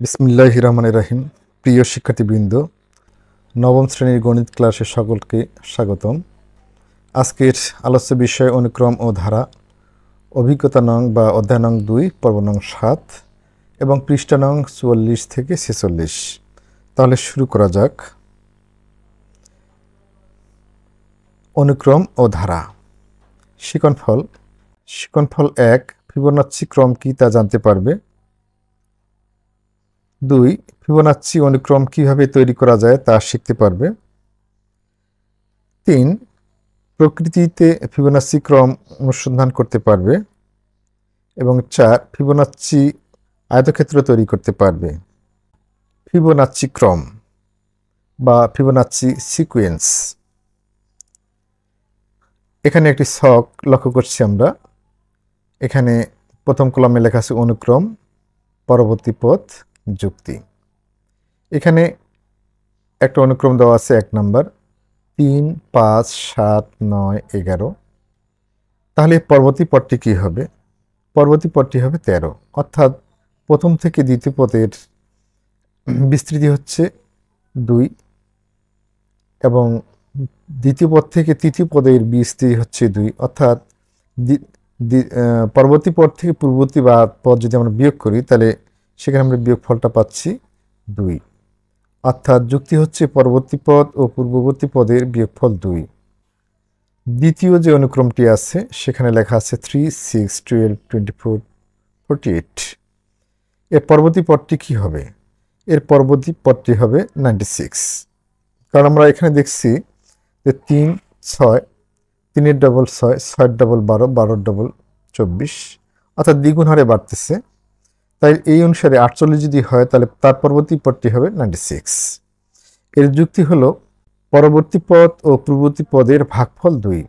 বিসমিল্লাহির রহমানির রহিম। প্রিয় শিক্ষার্থীবৃন্দ, নবম শ্রেণীর গণিত ক্লাসে সকলকে স্বাগতম। আজকের আলোচ্য বিষয় অনুক্রম ও ধারা, অভিজ্ঞতা নং বা অধ্যায় নং 2, পর্ব নং 7 এবং পৃষ্ঠা নং 44 থেকে 46। তাহলে শুরু করা যাক। অনুক্রম ও ধারা। শিকনফল 1, ফিবোনাচ্চি ক্রম কি তা জানতে পারবে। 2, ফিবোনাচ্চি অনুক্রম কিভাবে তৈরি করা যায় তা শিখতে পারবে। 3, প্রকৃতিতে ফিবোনাচ্চি ক্রম অনুসন্ধান করতে পারবে। এবং 4, ফিবোনাচ্চি আয়তক্ষেত্র তৈরি করতে পারবে। ফিবোনাচ্চি ক্রম বা ফিবোনাচ্চি সিকোয়েন্স। এখানে একটি ছক লক্ষ্য করছি আমরা। এখানে প্রথম কলামে লেখা আছে অনুক্রম, পরবর্তী পথ, যুক্তি। এখানে একটা অনুক্রম দেওয়া আছে 1 নাম্বার 3, 5, 7, 9, 11। তাহলে পরবর্তী পদটি কী হবে? পরবর্তী পদটি হবে 13, অর্থাৎ প্রথম থেকে দ্বিতীয় পদের বিস্তৃতি হচ্ছে 2 এবং দ্বিতীয় পদ থেকে তৃতীয় পদের বিস্তৃতি হচ্ছে 2, অর্থাৎ পরবর্তী পদ থেকে পূর্ববর্তী বা পদ যদি আমরা বিয়োগ করি তাহলে সেখানে আমরা বিয়োগফলটা পাচ্ছি 2, অর্থাৎ যুক্তি হচ্ছে পরবর্তী পদ ও পূর্ববর্তী পদের বিয়োগফল 2। দ্বিতীয় যে অনুক্রমটি আছে সেখানে লেখা আছে 3, 6, 12, 24, 48। এর পরবর্তী পদটি কি হবে? এর পরবর্তী পদটি হবে 96, কারণ আমরা এখানে দেখছি যে 3, 6, 3 ডবল 6, 6 ডবল 12, 12 ডবল 24, অর্থাৎ দ্বিগুণ হারে বাড়তেছে। তাই এই অনুসারে 48 যদি হয় তাহলে তার পরবর্তী পদটি হবে 96। এর যুক্তি হলো পরবর্তী পদ ও পূর্ববর্তী পদের ভাগফল 2।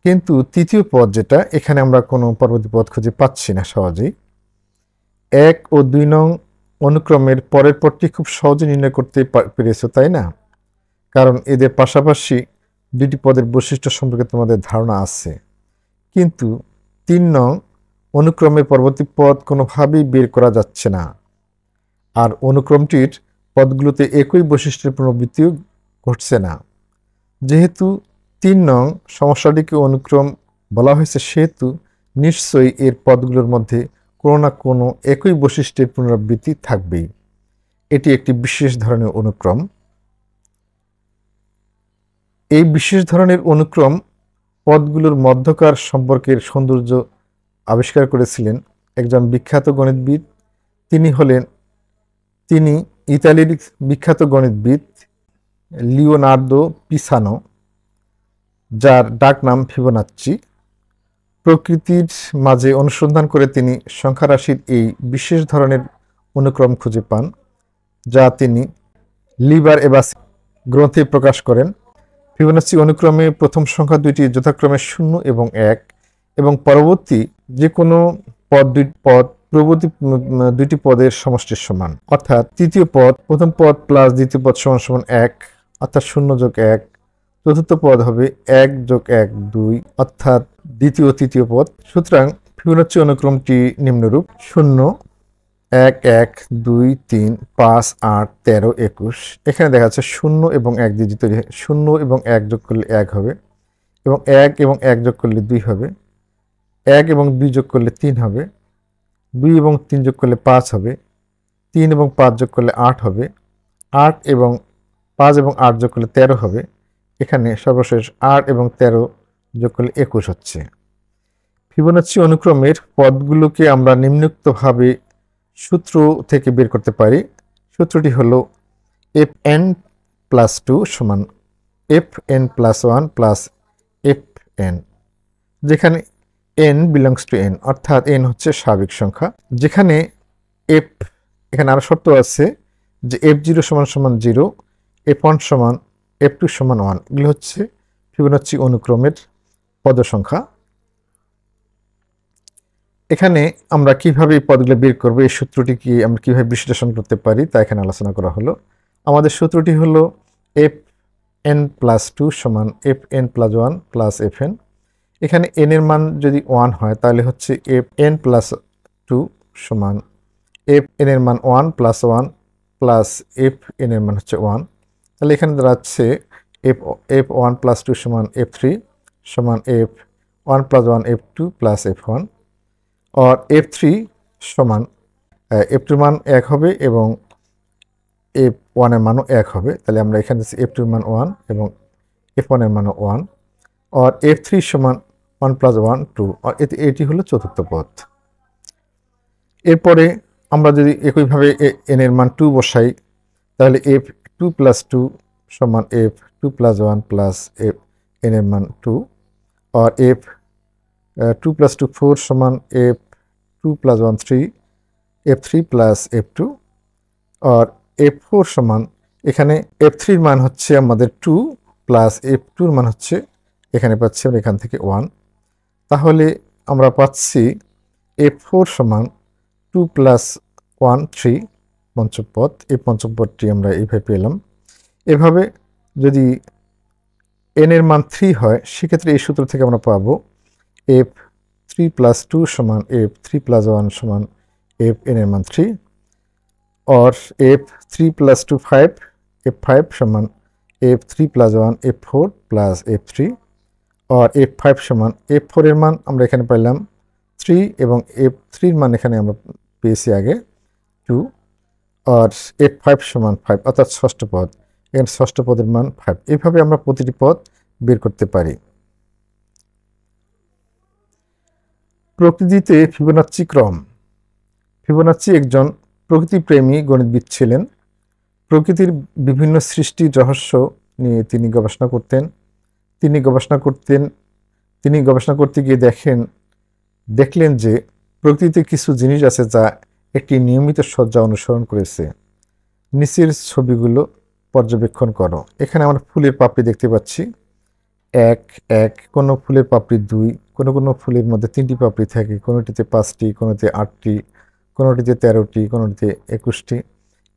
কিন্তু তৃতীয় পদ যেটা, এখানে আমরা কোনো পরবর্তী পদ খুঁজে পাচ্ছি না সহজেই। 1 ও 2 নং অনুক্রমের পরের পদটি খুব সহজে নির্ণয় করতে পেরেছ, তাই না? কারণ এদের পাশাপাশি দুটি পদের বৈশিষ্ট্য সম্পর্কে তোমাদের ধারণা আছে। কিন্তু 3 নং অনুক্রমের পরবর্তী পদ কোনোভাবেই বের করা যাচ্ছে না, আর অনুক্রমটির পদগুলোতে একই বৈশিষ্ট্যের পুনরাবৃত্তিও ঘটছে না। যেহেতু 3 নং সমস্যাটিকে অনুক্রম বলা হয়েছে, সেহেতু নিশ্চয়ই এর পদগুলোর মধ্যে কোনো না কোনো একই বৈশিষ্ট্যের পুনরাবৃত্তি থাকবেই। এটি একটি বিশেষ ধরনের অনুক্রম। এই বিশেষ ধরনের অনুক্রম পদগুলোর মধ্যকার সম্পর্কের সৌন্দর্য আবিষ্কার করেছিলেন একজন বিখ্যাত গণিতবিদ। তিনি ইতালির বিখ্যাত গণিতবিদ লিওনার্দো পিসানো, যার ডাক নাম ফিবোনাচ্চি। প্রকৃতির মাঝে অনুসন্ধান করে তিনি সংখ্যারাশির এই বিশেষ ধরনের অনুক্রম খুঁজে পান, যা তিনি লিবার এবাসি গ্রন্থে প্রকাশ করেন। ফিবোনাচ্চি অনুক্রমে প্রথম সংখ্যা দুইটি যথাক্রমে 0 এবং 1 এবং পরবর্তী যে কোনো পূর্ববর্তী দুইটি পদের সমষ্টির সমান, অর্থাৎ তৃতীয় পদ প্রথম পদ প্লাস দ্বিতীয় পদ সমান সমান 1, অর্থাৎ 0 যোগ 1। চতুর্থ পদ হবে 1 যোগ 1, 2, অর্থাৎ দ্বিতীয় ও তৃতীয় পদ। সুতরাং ফিবোনাচ্চি অনুক্রমটি নিম্নরূপ: 0, 1, 1, 2, 3, 5, 8, 13, 21। এখানে দেখা যাচ্ছে 0 এবং 1 দিয়ে তৈরি, 0 এবং 1 যোগ করলে 1 হবে, এবং 1 এবং 1 যোগ করলে 2 হবে, 1 এবং 2 যোগ করলে 3 হবে, 2 এবং 3 যোগ করলে 5 হবে, 3 এবং 5 যোগ করলে 8 হবে, 8 এবং 5 এবং 8 যোগ করলে 13 হবে। এখানে সর্বশেষ 8 এবং 13 যোগ করলে 21 হচ্ছে। ফিবোনাচ্চি অনুক্রমের পদগুলোকে আমরা নিম্নোক্তভাবে সূত্র থেকে বের করতে পারি। সূত্রটি হলো fn+2 সমান fn+1 প্লাস fn, যেখানে n বিলংস টু n, অর্থাৎ n হচ্ছে স্বাভাবিক সংখ্যা। যেখানে এখানে আরো শর্ত আছে যে f0 সমান সমান 0, f1 সমান, f2 সমান 1। এগুলো হচ্ছে ফিবোনাচ্চি অনুক্রমের পদ সংখ্যা। এখানে আমরা কিভাবে এই পদগুলো বের করবো, এই সূত্রটিকে আমরা কিভাবে বিশ্লেষণ করতে পারি তা এখানে আলোচনা করা হলো। আমাদের সূত্রটি হলো fn+2 সমান fn+1 প্লাস fn। এখানে n এর মান যদি 1 হয় তাহলে হচ্ছে fn+2 সমান এফ এন এর মান 1 প্লাস 1 প্লাস এফ এন এর মান হচ্ছে 1। তাহলে এখানে দাঁড়াচ্ছে এফ 1 প্লাস 2 সমান এফ 3 সমান F 1 plus 1 F 2 plus F 1, और এফ 3 সমান এফ 2 মান 1 হবে এবং এফ 1 এর মানও 1 হবে। তাহলে আমরা এখানে এফ 2 এর মান 1 এবং এফ 1 এর মানও 1, और এফ 3 সমান 1 প্লাস 1 2, और এটি হলো চতুর্থ পদ। এরপরে আমরা যদি একইভাবে এন এর মান 2 বসাই, তাহলে এফ 2 প্লাস 2 সমান F 2 plus 1 plus F N এর মান 2, और एफ 2 प्लस 2 4 समान F 2 plus 1 3 F 3 plus F 2, और एफ 4 समान এখানে এফ 3 মান হচ্ছে আমাদের 2 প্লাস এফ 2 মান হচ্ছে এখানে পাচ্ছি আমরা এখান থেকে 1। তাহলে আমরা পাচ্ছি এফ 4 সমান 2 প্লাস 1 3 পঞ্চম পদ। এই পঞ্চম পদটি আমরা এইভাবে পেলাম। এভাবে যদি এন এর মান 3 হয় সেক্ষেত্রে এই সূত্র থেকে আমরা পাবো এফ 3 প্লাস 2 সমান এফ 3 প্লাস 1 সমান এফ এন এর মান 3, और एफ 3 प्लस 2 5 एफ 5 समान F 3 plus 1 F 4 plus F 3, और एफ 5 समान एफ 4 এর মান আমরা এখানে পাইলাম 3 এবং এফ 3 এর মান এখানে আমরা পেয়েছি আগে 2, और एफ 5 সমান 5 অর্থাৎ ষষ্ঠ পদ। এখানে ষষ্ঠ পদের মান 5। এইভাবে আমরা প্রতিটি পদ বের করতে পারি। প্রকৃতিতে ফিবোনাচ্চি ক্রম। ফিবোনাচ্চি একজন প্রকৃতিপ্রেমী গণিতবিদ ছিলেন। প্রকৃতির বিভিন্ন সৃষ্টির রহস্য নিয়ে তিনি গবেষণা করতেন। তিনি গবেষণা করতে গিয়ে দেখলেন যে প্রকৃতিতে কিছু জিনিস আছে যা একটি নিয়মিত সজ্জা অনুসরণ করেছে। নিচের ছবিগুলো পর্যবেক্ষণ করো। এখানে আমরা ফুলের পাপড়ি দেখতে পাচ্ছি, এক এক, কোনো ফুলের পাপড়ি 2, কোনো ফুলের মধ্যে 3টি পাপড়ি থাকে, কোনোটিতে 5টি, কোনোটিতে 8টি, কোনোটিতে 13টি, কোনোটিতে 21টি।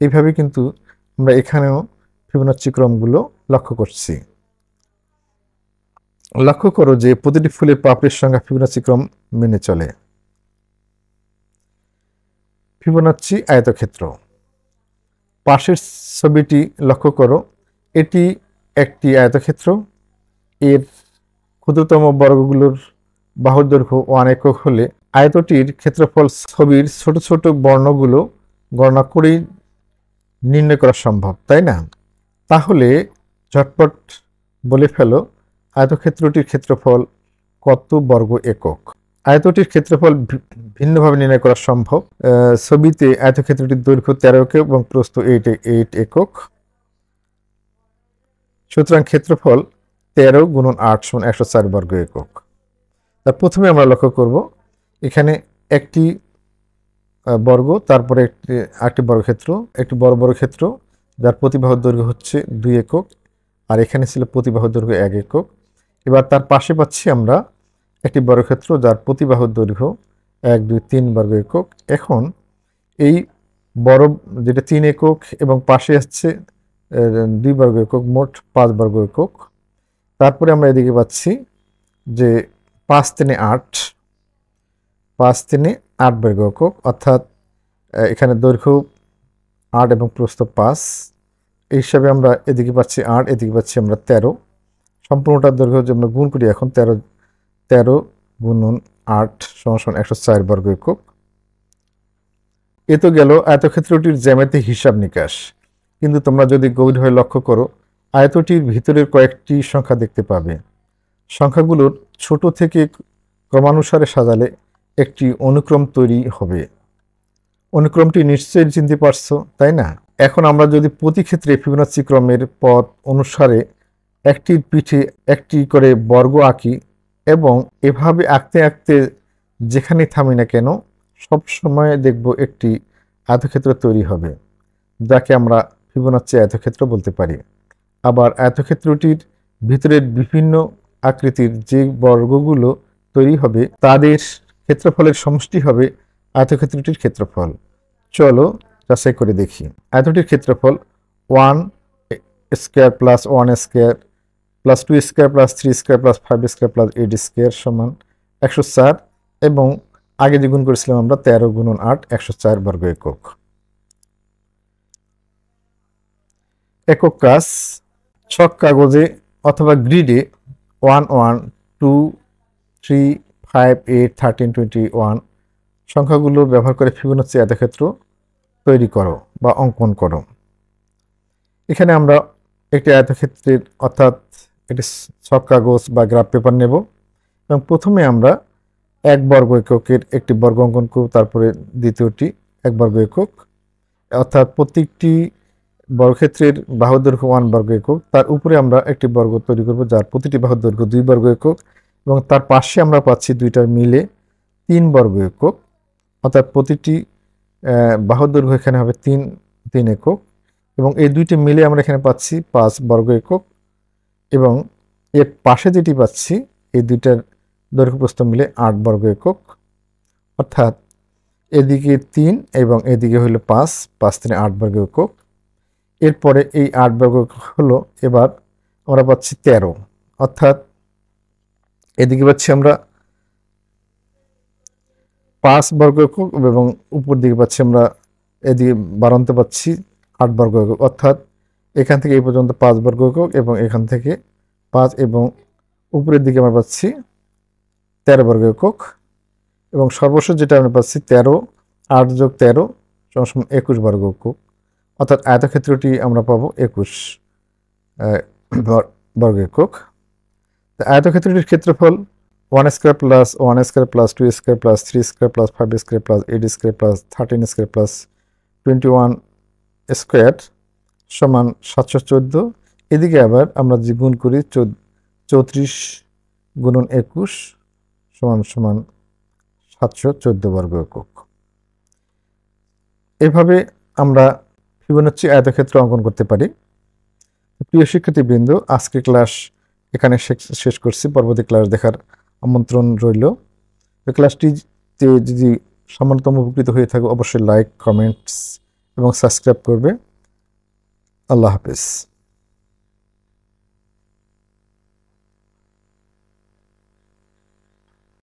এইভাবে কিন্তু আমরা এখানেও ফিবোনাচ্চি ক্রমগুলো লক্ষ্য করছি। লক্ষ্য করো যে প্রতিটি ফুলের পাপড়ির সঙ্গে ফিবোনাচ্চি ক্রম মেনে চলে। ফিবোনাচ্চি আয়তক্ষেত্র। পাশের ছবিটি লক্ষ্য করো, এটি একটি আয়তক্ষেত্র। এর ক্ষুদ্রতম বর্গগুলোর বাহুর দৈর্ঘ্য 1 একক হলে আয়তটির ক্ষেত্রফল ছবির ছোট ছোট বর্ণগুলো গণনা করেই নির্ণয় করা সম্ভব, তাই না? তাহলে ঝটপট বলে ফেলো আয়তক্ষেত্রটির ক্ষেত্রফল কত বর্গ একক। আয়তটির ক্ষেত্রফল ভিন্নভাবে নির্ণয় করা সম্ভব। ছবিতে আয়তক্ষেত্রটির দৈর্ঘ্য 13 একক এবং প্রস্থ 8 একক। সুতরাং ক্ষেত্রফল 13 গুণন 8 সমান 104 বর্গ একক। তার প্রথমে আমরা লক্ষ্য করব এখানে একটি বর্গ, তারপরে একটি বর্গক্ষেত্র, একটি বড় বর্গক্ষেত্র যার প্রতিবাহুর দৈর্ঘ্য হচ্ছে 2 একক, আর এখানে ছিল প্রতিবাহুর দৈর্ঘ্য 1 একক। এবার তার পাশে পাচ্ছি আমরা একটি বর্গক্ষেত্র যার প্রতিবাহুর দৈর্ঘ্য 1 2 3 বর্গ একক। এখন এই বড় যেটা 3 একক এবং পাশে আসছে 2 বর্গ একক, মোট 5 বর্গ একক। তারপরে আমরা এদিকে পাচ্ছি যে 5 3 8 বর্গ একক, অর্থাৎ এখানে দৈর্ঘ্য 8 এবং প্রস্থ 5। এই হিসাবে আমরা এদিকে পাচ্ছি 8, এদিকে পাচ্ছি আমরা 13। সম্পূর্ণটার দৈর্ঘ্য যদি আমরা গুণ করি এখন 13 গুণন 8 সমান 104 বর্গ একক। এ তো গেল আয়তক্ষেত্রটির জ্যামিতিক হিসাব নিকাশ। কিন্তু তোমরা যদি গভীরভাবে লক্ষ্য করো আয়তটির ভিতরের কয়েকটি সংখ্যা দেখতে পাবে। সংখ্যাগুলোর ছোট থেকে ক্রমানুসারে সাজালে একটি অনুক্রম তৈরি হবে। অনুক্রমটি নিশ্চয়ই চিনতে পারছো, তাই না? এখন আমরা যদি প্রতি ক্ষেত্রে ফিবোনাচ্চি ক্রমের পথ অনুসারে একটির পিঠে একটি করে বর্গ আঁকি এবং এভাবে আঁকতে আঁকতে যেখানে থামি না কেন সব সময় দেখব একটি আয়তক্ষেত্র তৈরি হবে, যাকে আমরা ফিবোনাচ্চি আয়তক্ষেত্র বলতে পারি। আবার আয়তক্ষেত্রটির ভিতরের বিভিন্ন আকৃতির যে বর্গগুলো তৈরি হবে তাদের ক্ষেত্রফলের সমষ্টি হবে আয়তক্ষেত্রটির ক্ষেত্রফল। চলো যাচাই করে দেখি। আয়তটির ক্ষেত্রফল 1 square plus 1 square plus 2 square plus 3 square plus 5 square plus 8 square সমান 104 এবং আগে যে গুণ করেছিলাম আমরা 13 গুণন 8 104 বর্গ একক। একক কাজ, ছক কাগজে অথবা গ্রিডে 1 1 2 3 5 8 13 21 সংখ্যাগুলো ব্যবহার করে ফিবোনাচ্চি আয়তক্ষেত্র তৈরি করো বা অঙ্কন করো। এখানে আমরা একটি আয়তক্ষেত্রের অর্থাৎ একটি ছক কাগজ বা গ্রাফ পেপার নেব এবং প্রথমে আমরা 1 বর্গ এককের একটি বর্গ অঙ্কন করব, তারপরে দ্বিতীয়টি 1 বর্গ একক, অর্থাৎ প্রত্যেকটি বর্গক্ষেত্রের বাহু দৈর্ঘ্য 1 বর্গ একক, তার উপরে আমরা একটি বর্গ তৈরি করব যার প্রতিটি বাহুর দৈর্ঘ্য 2 বর্গ একক এবং তার পাশে আমরা পাচ্ছি দুইটার মিলে 3 বর্গ একক, অর্থাৎ প্রতিটি বাহুর দৈর্ঘ্য এখানে হবে 3 একক এবং এই দুইটি মিলে আমরা এখানে পাচ্ছি 5 বর্গ একক এবং এর পাশে যেটি পাচ্ছি এই দুইটার দৈর্ঘ্য প্রস্থ মিলে 8 বর্গ একক, অর্থাৎ এদিকে 3 এবং এদিকে হলো 5, 5 3 8 বর্গ একক। এরপরে এই 8 বর্গ একক হলো, এবার আমরা পাচ্ছি 13, অর্থাৎ এদিকে পাচ্ছি আমরা 5 বর্গ একক এবং উপর দিকে পাচ্ছি আমরা এদিকে বারান্তে পাচ্ছি 8 বর্গ একক, অর্থাৎ এখান থেকে এই পর্যন্ত 5 বর্গ একক এবং এখান থেকে 5 এবং উপরের দিকে আমরা পাচ্ছি 13 বর্গ একক এবং সর্বশেষ যেটা আমরা পাচ্ছি 13 8 যোগ 13 সমান 21 বর্গ একক, অর্থাৎ আয়তক্ষেত্রটি আমরা পাবো 21 বর্গ একক। আয়তক্ষেত্রটির ক্ষেত্রফল 1 square plus 1 square plus 2 square plus 3 square plus 5 square plus 8 square plus 13 square plus 21 square সমান 714। এদিকে আবার আমরা যে গুণ করি 34 গুণন 21 সমান সমান 714 বর্গ একক। এভাবে আমরা ফিবোনাচ্চি আয়তক্ষেত্র অঙ্কন করতে পারি। প্রিয় শিক্ষার্থীবৃন্দ, আজকে ক্লাস এখানে শেষ করছি। পরবর্তী ক্লাস দেখার আমন্ত্রণ রইল। ক্লাসটিতে যদি সামান্যতম উপকৃত হয়ে থাকে অবশ্যই লাইক, কমেন্টস এবং সাবস্ক্রাইব করবে। আল্লাহ হাফেজ।